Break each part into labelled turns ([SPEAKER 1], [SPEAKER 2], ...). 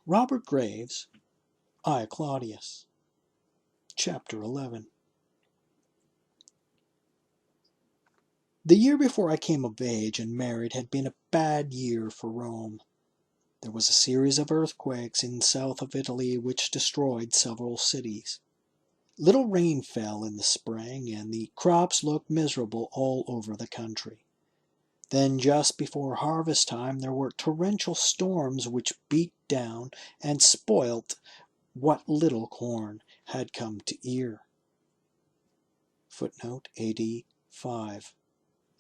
[SPEAKER 1] Robert Graves, I, Claudius. Chapter 11. The year before I came of age and married had been a bad year for Rome. There was a series of earthquakes in south of Italy which destroyed several cities. Little rain fell in the spring, and the crops looked miserable all over the country. Then just before harvest time there were torrential storms which beat down and spoilt what little corn had come to ear. Footnote AD 5.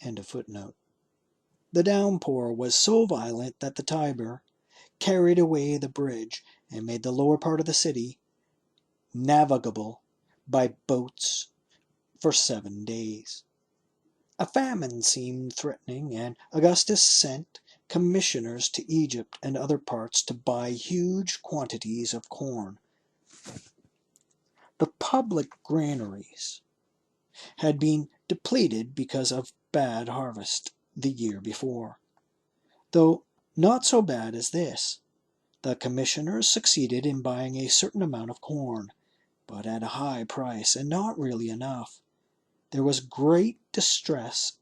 [SPEAKER 1] End of footnote. The downpour was so violent that the Tiber carried away the bridge and made the lower part of the city navigable by boats for 7 days. A famine seemed threatening, and Augustus sent commissioners to Egypt and other parts to buy huge quantities of corn. The public granaries had been depleted because of bad harvest the year before. Though not so bad as this, the commissioners succeeded in buying a certain amount of corn, but at a high price, and not really enough. There was great distress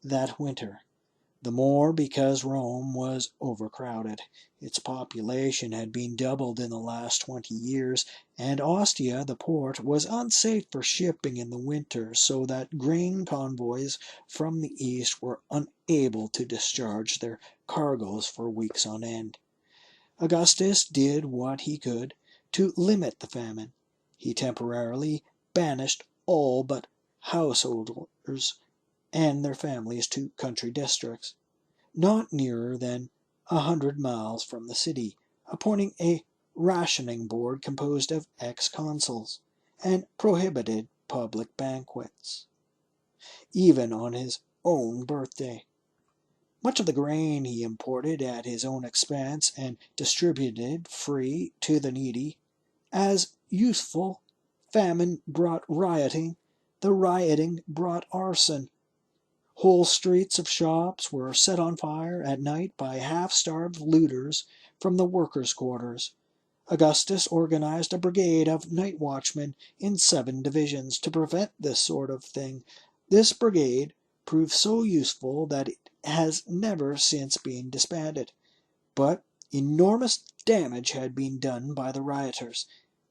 [SPEAKER 1] that winter, the more because Rome was overcrowded. Its population had been doubled in the last 20 years, and Ostia, the port, was unsafe for shipping in the winter, so that grain convoys from the east were unable to discharge their cargoes for weeks on end. Augustus did what he could to limit the famine. He temporarily banished all but householders and their families to country districts, not nearer than 100 miles from the city, appointing a rationing board composed of ex-consuls, and prohibited public banquets, even on his own birthday. Much of the grain he imported at his own expense and distributed free to the needy. As useful famine brought rioting, the rioting brought arson. Whole streets of shops were set on fire at night by half-starved looters from the workers' quarters. Augustus organized a brigade of night watchmen in 7 divisions to prevent this sort of thing. This brigade proved so useful that it has never since been disbanded. But enormous damage had been done by the rioters.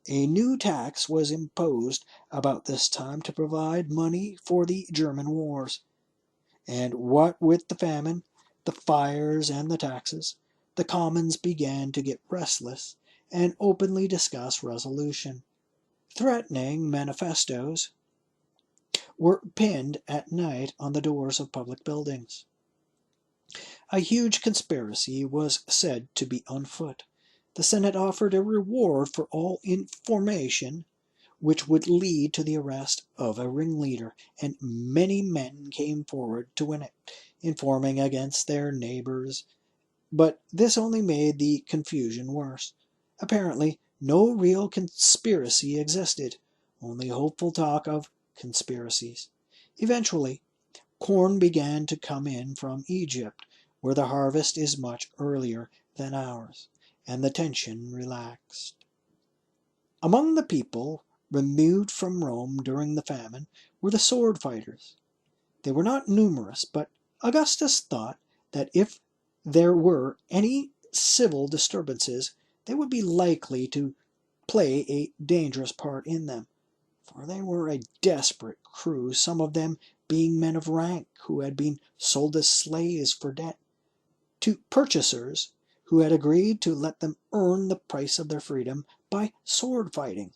[SPEAKER 1] A new tax was imposed about this time to provide money for the German wars. And what with the famine, the fires, and the taxes, the commons began to get restless and openly discuss resolution. Threatening manifestos were pinned at night on the doors of public buildings. A huge conspiracy was said to be on foot. The Senate offered a reward for all information which would lead to the arrest of a ringleader, and many men came forward to win it, informing against their neighbors. But this only made the confusion worse. Apparently, no real conspiracy existed, only hopeful talk of conspiracies. Eventually, corn began to come in from Egypt, where the harvest is much earlier than ours, and the tension relaxed. Among the people removed from Rome during the famine were the sword fighters. They were not numerous, but Augustus thought that if there were any civil disturbances, they would be likely to play a dangerous part in them, for they were a desperate crew, some of them being men of rank who had been sold as slaves for debt to purchasers who had agreed to let them earn the price of their freedom by sword fighting.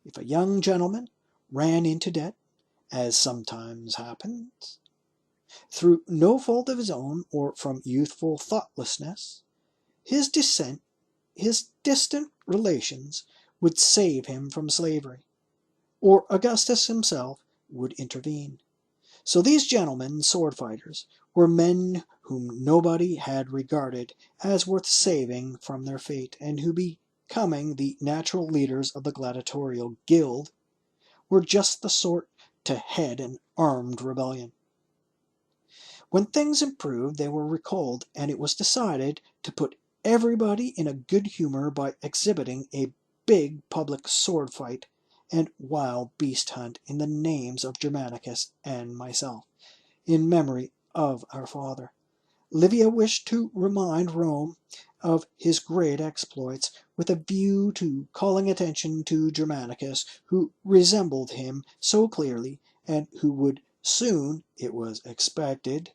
[SPEAKER 1] If a young gentleman ran into debt, as sometimes happens, through no fault of his own or from youthful thoughtlessness, his distant relations would save him from slavery, or Augustus himself would intervene. So these gentlemen sword fighters were men whom nobody had regarded as worth saving from their fate, and who, becoming the natural leaders of the gladiatorial guild, were just the sort to head an armed rebellion. When things improved, they were recalled, and it was decided to put everybody in a good humor by exhibiting a big public sword fight and wild beast hunt in the names of Germanicus and myself, in memory of our father. Livia wished to remind Rome of his great exploits, with a view to calling attention to Germanicus, who resembled him so clearly, and who would soon, it was expected,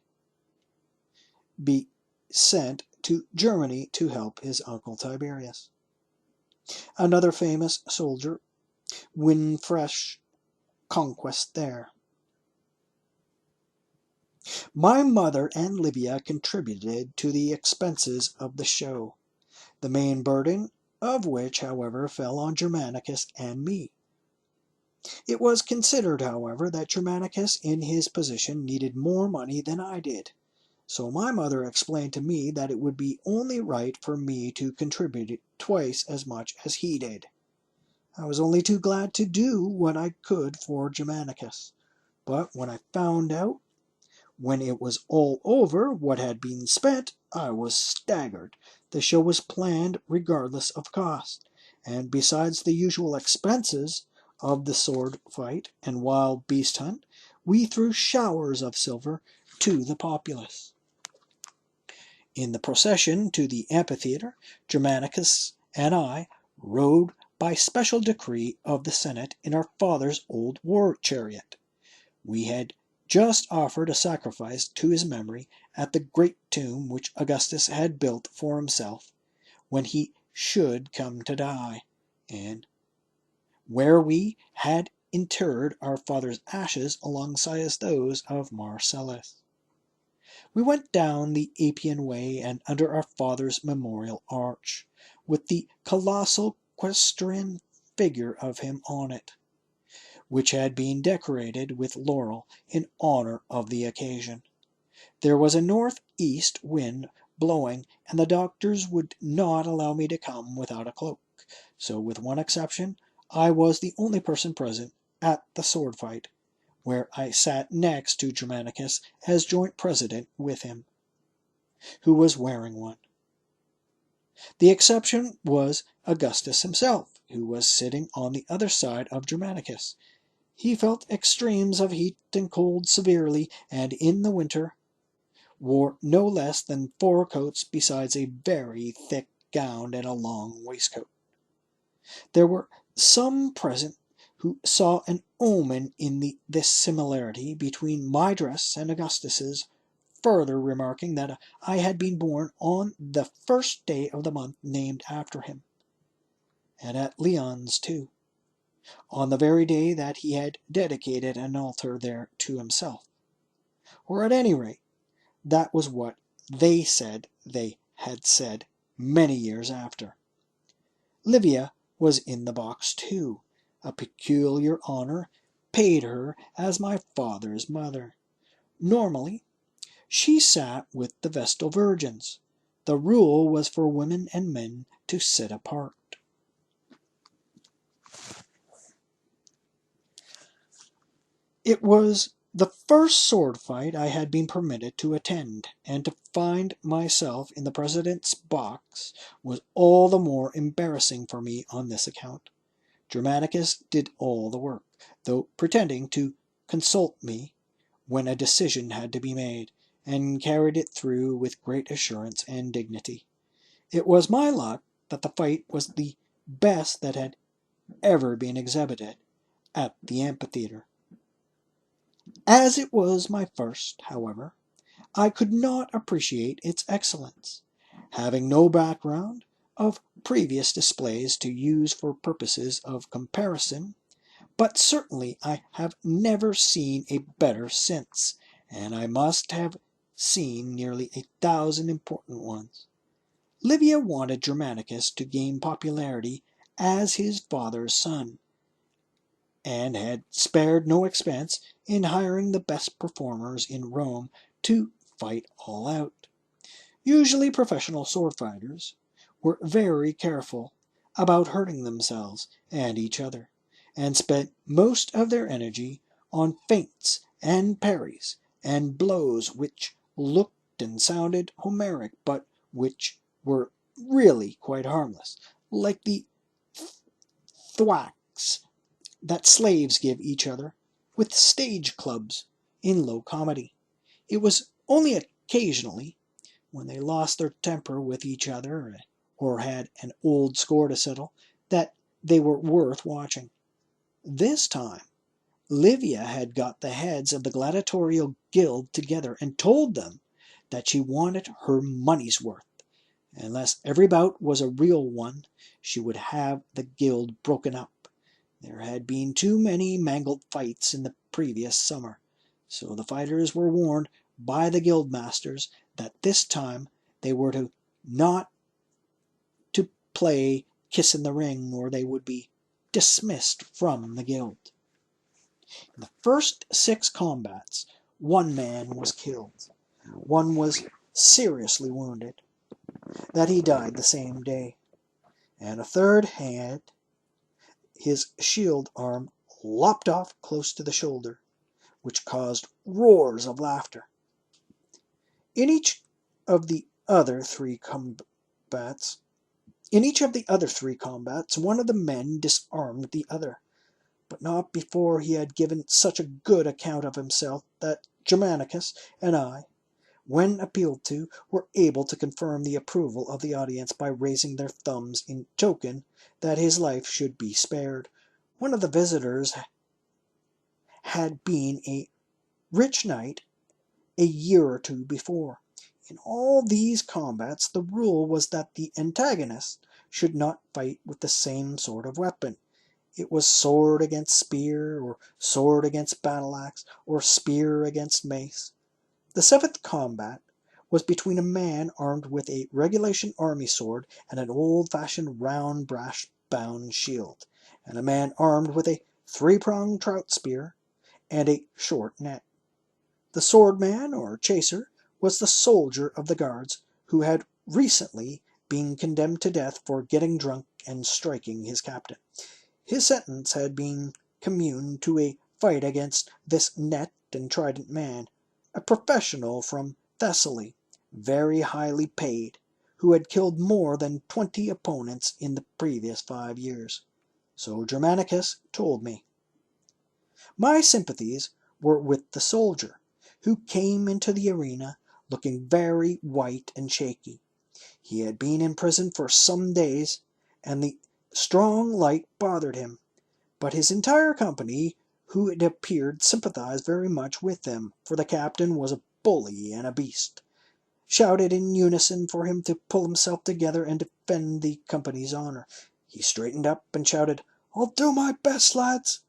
[SPEAKER 1] be sent to Germany to help his uncle Tiberius. Another famous soldier win fresh conquest there. My mother and Livia contributed to the expenses of the show, the main burden of which, however, fell on Germanicus and me. It was considered, however, that Germanicus in his position needed more money than I did, so my mother explained to me that it would be only right for me to contribute twice as much as he did. I was only too glad to do what I could for Germanicus, but when I found out, when it was all over, what had been spent, I was staggered. The show was planned regardless of cost, and besides the usual expenses of the sword fight and wild beast hunt, we threw showers of silver to the populace. In the procession to the amphitheatre, Germanicus and I rode by special decree of the Senate in our father's old war chariot. We had just offered a sacrifice to his memory at the great tomb which Augustus had built for himself when he should come to die, and where we had interred our father's ashes alongside those of Marcellus. We went down the Appian Way and under our father's memorial arch, with the colossal equestrian figure of him on it, which had been decorated with laurel in honor of the occasion. There was a north-east wind blowing, and the doctors would not allow me to come without a cloak, so with one exception, I was the only person present at the sword fight, where I sat next to Germanicus as joint president with him, who was wearing one. The exception was Augustus himself, who was sitting on the other side of Germanicus. He felt extremes of heat and cold severely, and in the winter wore no less than 4 coats besides a very thick gown and a long waistcoat. There were some present who saw an omen in this similarity between my dress and Augustus's, further remarking that I had been born on the first day of the month named after him, and at Lyons too, on the very day that he had dedicated an altar there to himself. Or at any rate, that was what they said they had said many years after. Livia was in the box too, a peculiar honor paid her as my father's mother. Normally, she sat with the Vestal Virgins. The rule was for women and men to sit apart. It was the first sword fight I had been permitted to attend, and to find myself in the president's box was all the more embarrassing for me on this account. Germanicus did all the work, though pretending to consult me when a decision had to be made, and carried it through with great assurance and dignity. It was my luck that the fight was the best that had ever been exhibited at the amphitheatre. As it was my first, however, I could not appreciate its excellence, having no background of previous displays to use for purposes of comparison, but certainly I have never seen a better since, and I must have seen nearly 1,000 important ones. Livia wanted Germanicus to gain popularity as his father's son, and had spared no expense in hiring the best performers in Rome to fight all out. Usually professional sword fighters were very careful about hurting themselves and each other, and spent most of their energy on feints and parries and blows which looked and sounded Homeric, but which were really quite harmless, like the thwacks that slaves give each other with stage clubs in low comedy. It was only occasionally, when they lost their temper with each other or had an old score to settle, that they were worth watching. This time, Livia had got the heads of the gladiatorial guild together and told them that she wanted her money's worth. Unless every bout was a real one, she would have the guild broken up. There had been too many mangled fights in the previous summer, so the fighters were warned by the guild masters that this time they were not to play kiss in the ring, or they would be dismissed from the guild. In the first 6 combats, 1 man was killed. 1 was seriously wounded, that he died the same day, and a third had his shield arm lopped off close to the shoulder, which caused roars of laughter. In each of the other 3 combats, one of the men disarmed the other, but not before he had given such a good account of himself that Germanicus and I, when appealed to, were able to confirm the approval of the audience by raising their thumbs in token that his life should be spared. One of the visitors had been a rich knight a year or 2 before. In all these combats the rule was that the antagonist should not fight with the same sort of weapon. It was sword against spear, or sword against battle-axe, or spear against mace. The 7th combat was between a man armed with a regulation army sword and an old-fashioned round brass-bound shield, and a man armed with a 3-pronged trout spear and a short net. The swordman, or chaser, was the soldier of the guards who had recently been condemned to death for getting drunk and striking his captain. His sentence had been commuted to a fight against this net and trident man, a professional from Thessaly, very highly paid, who had killed more than 20 opponents in the previous 5 years. So Germanicus told me. My sympathies were with the soldier, who came into the arena looking very white and shaky. He had been in prison for some days, and the strong light bothered him, but his entire company, who it appeared sympathized very much with him, for the captain was a bully and a beast, shouted in unison for him to pull himself together and defend the company's honour. He straightened up and shouted, "I'll do my best, lads."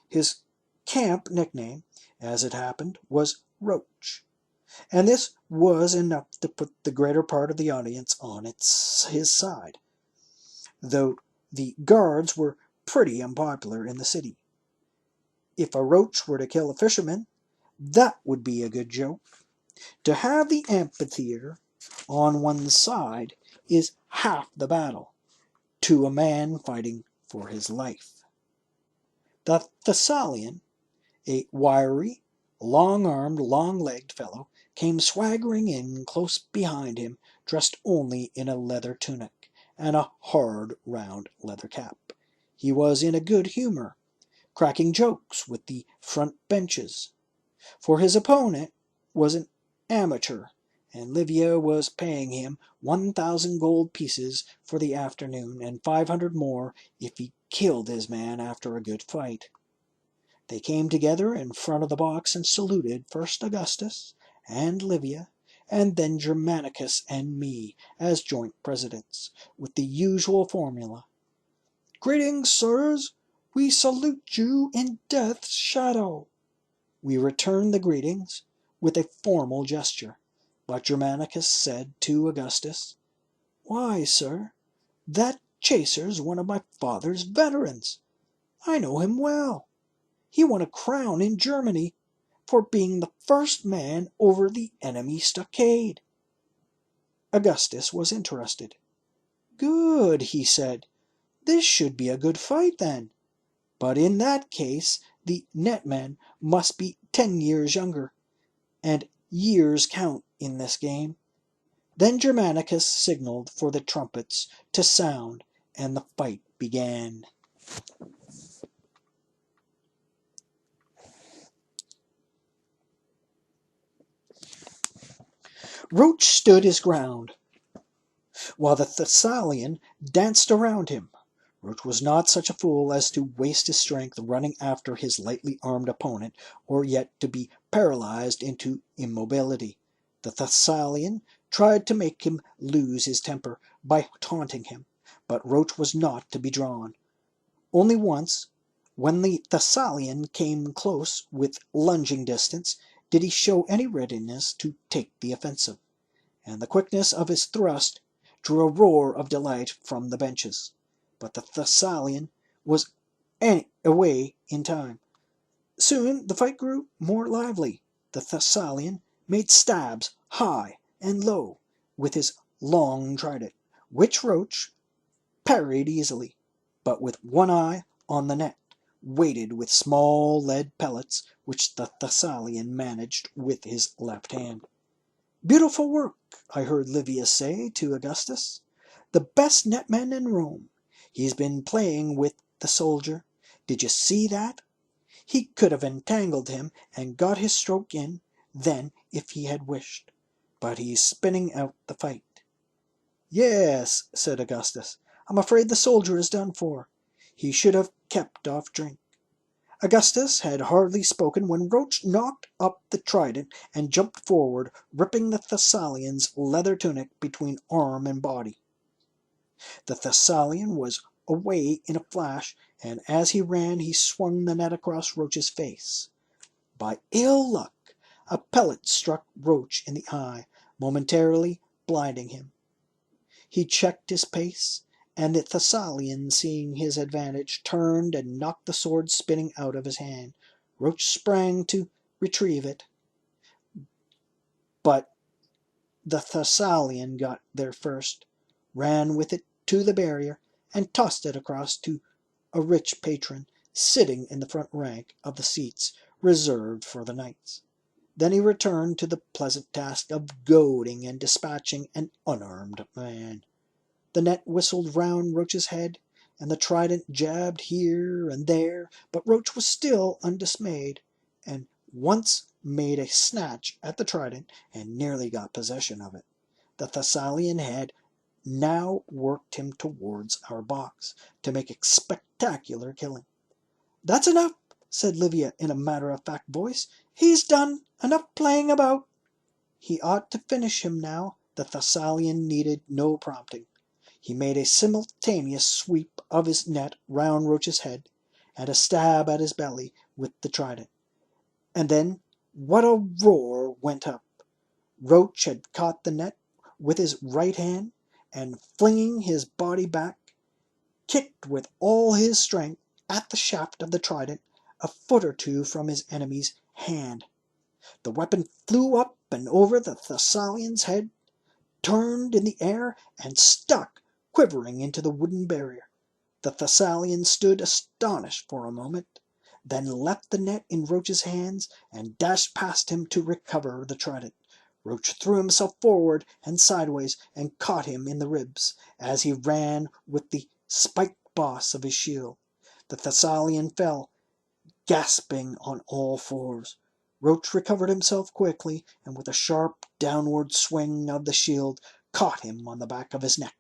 [SPEAKER 1] His camp nickname, as it happened, was Roach, and this was enough to put the greater part of the audience on his side, though the guards were pretty unpopular in the city. If a roach were to kill a fisherman, that would be a good joke. To have the amphitheatre on one's side is half the battle to a man fighting for his life. The Thessalian, a wiry, long-armed, long-legged fellow, came swaggering in close behind him, dressed only in a leather tunic and a hard, round leather cap. He was in a good humour, cracking jokes with the front benches, for his opponent was an amateur, and Livia was paying him 1,000 gold pieces for the afternoon, and 500 more if he killed his man after a good fight. They came together in front of the box and saluted first Augustus and Livia, and then Germanicus and me as joint presidents, with the usual formula. "Greetings, sirs! We salute you in death's shadow." We returned the greetings with a formal gesture, but Germanicus said to Augustus, "Why, sir, that chaser's one of my father's veterans. I know him well. He won a crown in Germany for being the first man over the enemy stockade." Augustus was interested. "Good," he said. "This should be a good fight, then. But in that case the netman must be 10 years younger, and years count in this game. Then Germanicus signalled for the trumpets to sound, and the fight began. Roach stood his ground, while the Thessalian danced around him. Roach was not such a fool as to waste his strength running after his lightly armed opponent, or yet to be paralyzed into immobility. The Thessalian tried to make him lose his temper by taunting him, but Roach was not to be drawn. Only once, when the Thessalian came close with lunging distance, did he show any readiness to take the offensive, and the quickness of his thrust drew a roar of delight from the benches. But the Thessalian was away in time. Soon the fight grew more lively. The Thessalian made stabs high and low with his long trident, which Roach parried easily, but with one eye on the net, weighted with small lead pellets which the Thessalian managed with his left hand. "Beautiful work," I heard Livius say to Augustus. "The best netman in Rome. He's been playing with the soldier. Did you see that? He could have entangled him and got his stroke in then if he had wished. But he's spinning out the fight." "Yes," said Augustus. "I'm afraid the soldier is done for. He should have kept off drink." Augustus had hardly spoken when Roach knocked up the trident and jumped forward, ripping the Thessalian's leather tunic between arm and body. The Thessalian was away in a flash, and as he ran he swung the net across Roach's face. By ill luck, a pellet struck Roach in the eye, momentarily blinding him. He checked his pace, and the Thessalian, seeing his advantage, turned and knocked the sword spinning out of his hand. Roach sprang to retrieve it, but the Thessalian got there first, ran with it to the barrier, and tossed it across to a rich patron sitting in the front rank of the seats reserved for the knights. Then he returned to the pleasant task of goading and dispatching an unarmed man. The net whistled round Roach's head, and the trident jabbed here and there, but Roach was still undismayed, and once made a snatch at the trident and nearly got possession of it. The Thessalian had now worked him towards our box, to make a spectacular killing. "That's enough," said Livia in a matter-of-fact voice. "He's done. Enough playing about." He ought to finish him now. The Thessalian needed no prompting. He made a simultaneous sweep of his net round Roach's head, and a stab at his belly with the trident. And then what a roar went up! Roach had caught the net with his right hand, and flinging his body back, kicked with all his strength at the shaft of the trident, a foot or two from his enemy's hand. The weapon flew up and over the Thessalian's head, turned in the air, and stuck quivering into the wooden barrier. The Thessalian stood astonished for a moment, then left the net in Roach's hands and dashed past him to recover the trident. Roach threw himself forward and sideways and caught him in the ribs as he ran with the spiked boss of his shield. The Thessalian fell, gasping on all fours. Roach recovered himself quickly, and with a sharp downward swing of the shield, caught him on the back of his neck.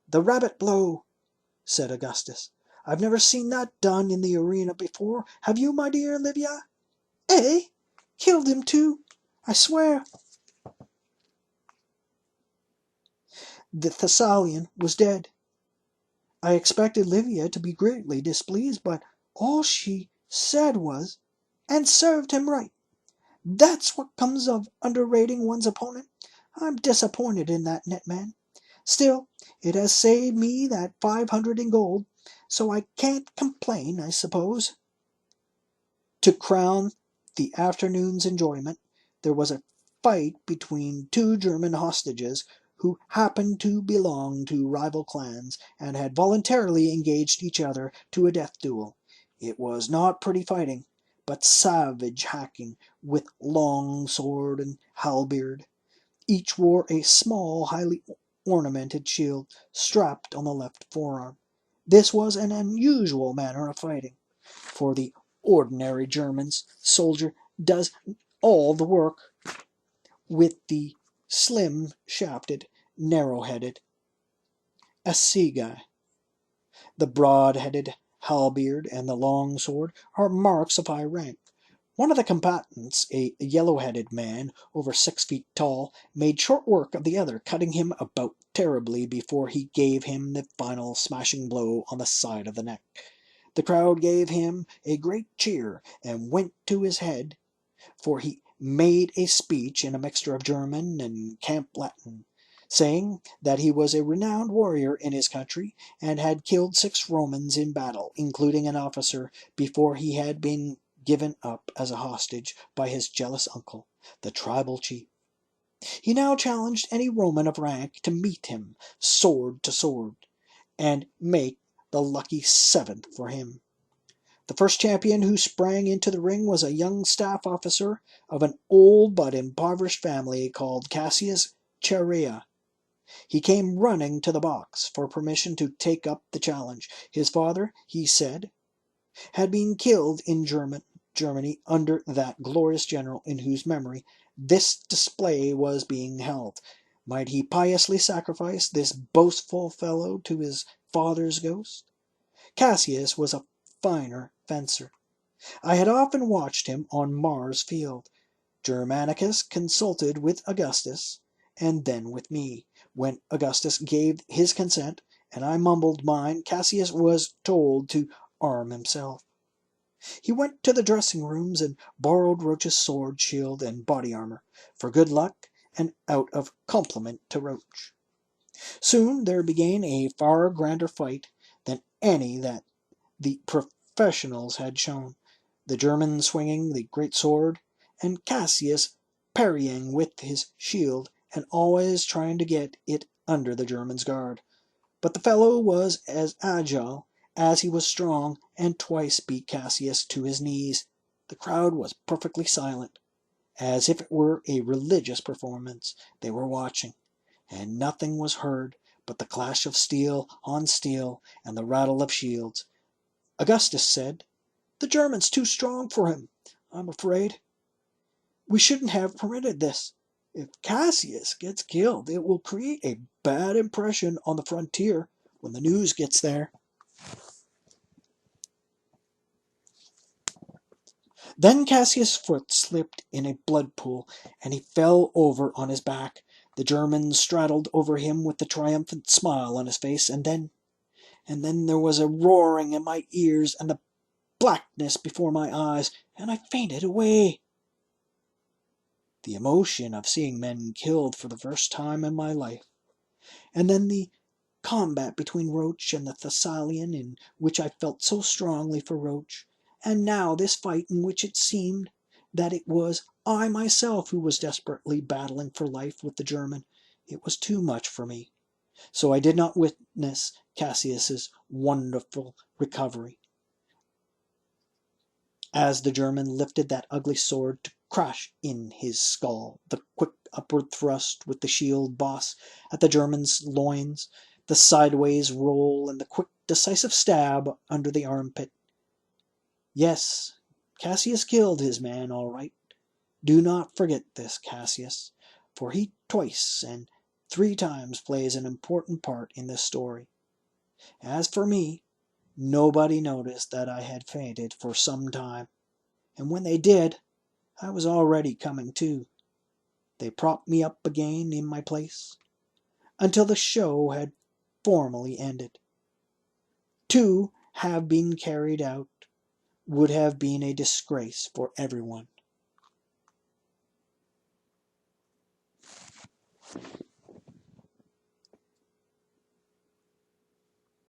[SPEAKER 1] "The rabbit blow," said Augustus. "I've never seen that done in the arena before. Have you, my dear Livia?" "Eh? Killed him too, I swear." The Thessalian was dead. I expected Livia to be greatly displeased, but all she said was, "And served him right. That's what comes of underrating one's opponent. I'm disappointed in that netman. Still, it has saved me that 500 in gold, so I can't complain, I suppose." To crown the afternoon's enjoyment, there was a fight between two German hostages who happened to belong to rival clans, and had voluntarily engaged each other to a death duel. It was not pretty fighting, but savage hacking with long sword and halberd. Each wore a small, highly ornamented shield strapped on the left forearm. This was an unusual manner of fighting. For the ordinary German's soldier does all the work with the slim-shafted, narrow-headed assegai. The broad-headed halberd and the long sword are marks of high rank. One of the combatants, a yellow-headed man, over 6 feet tall, made short work of the other, cutting him about terribly before he gave him the final smashing blow on the side of the neck. The crowd gave him a great cheer and went to his head, for he made a speech in a mixture of German and camp Latin, saying that he was a renowned warrior in his country, and had killed 6 Romans in battle, including an officer, before he had been given up as a hostage by his jealous uncle, the tribal chief. He now challenged any Roman of rank to meet him, sword to sword, and make the lucky 7th for him. The first champion who sprang into the ring was a young staff officer of an old but impoverished family called Cassius Chaerea. He came running to the box for permission to take up the challenge. His father, he said, had been killed in Germany under that glorious general in whose memory this display was being held. Might he piously sacrifice this boastful fellow to his father's ghost? Cassius was a finer fencer. I had often watched him on Mars Field. Germanicus consulted with Augustus, and then with me. When Augustus gave his consent, and I mumbled mine, Cassius was told to arm himself. He went to the dressing rooms and borrowed Roach's sword, shield, and body armor, for good luck and out of compliment to Roach. Soon there began a far grander fight than any that the professionals had shown, the German swinging the great sword, and Cassius parrying with his shield, and always trying to get it under the German's guard. But the fellow was as agile as he was strong, and twice beat Cassius to his knees. The crowd was perfectly silent, as if it were a religious performance they were watching, and nothing was heard but the clash of steel on steel and the rattle of shields. Augustus said, "The German's too strong for him, I'm afraid. We shouldn't have permitted this. If Cassius gets killed, it will create a bad impression on the frontier when the news gets there." Then Cassius' foot slipped in a blood pool, and he fell over on his back. The German straddled over him with a triumphant smile on his face, and then there was a roaring in my ears and the blackness before my eyes, and I fainted away. The emotion of seeing men killed for the first time in my life, and then the combat between Roach and the Thessalian, in which I felt so strongly for Roach, and now this fight in which it seemed that it was I myself who was desperately battling for life with the German. It was too much for me. So I did not witness Cassius's wonderful recovery, as the German lifted that ugly sword to crash in his skull, the quick upward thrust with the shield boss at the German's loins, the sideways roll, and the quick decisive stab under the armpit. Yes, Cassius killed his man all right. Do not forget this, Cassius, for he twice and 3 times plays an important part in this story. As for me, nobody noticed that I had fainted for some time, and when they did, I was already coming to. They propped me up again in my place, until the show had formally ended. To have been carried out would have been a disgrace for everyone.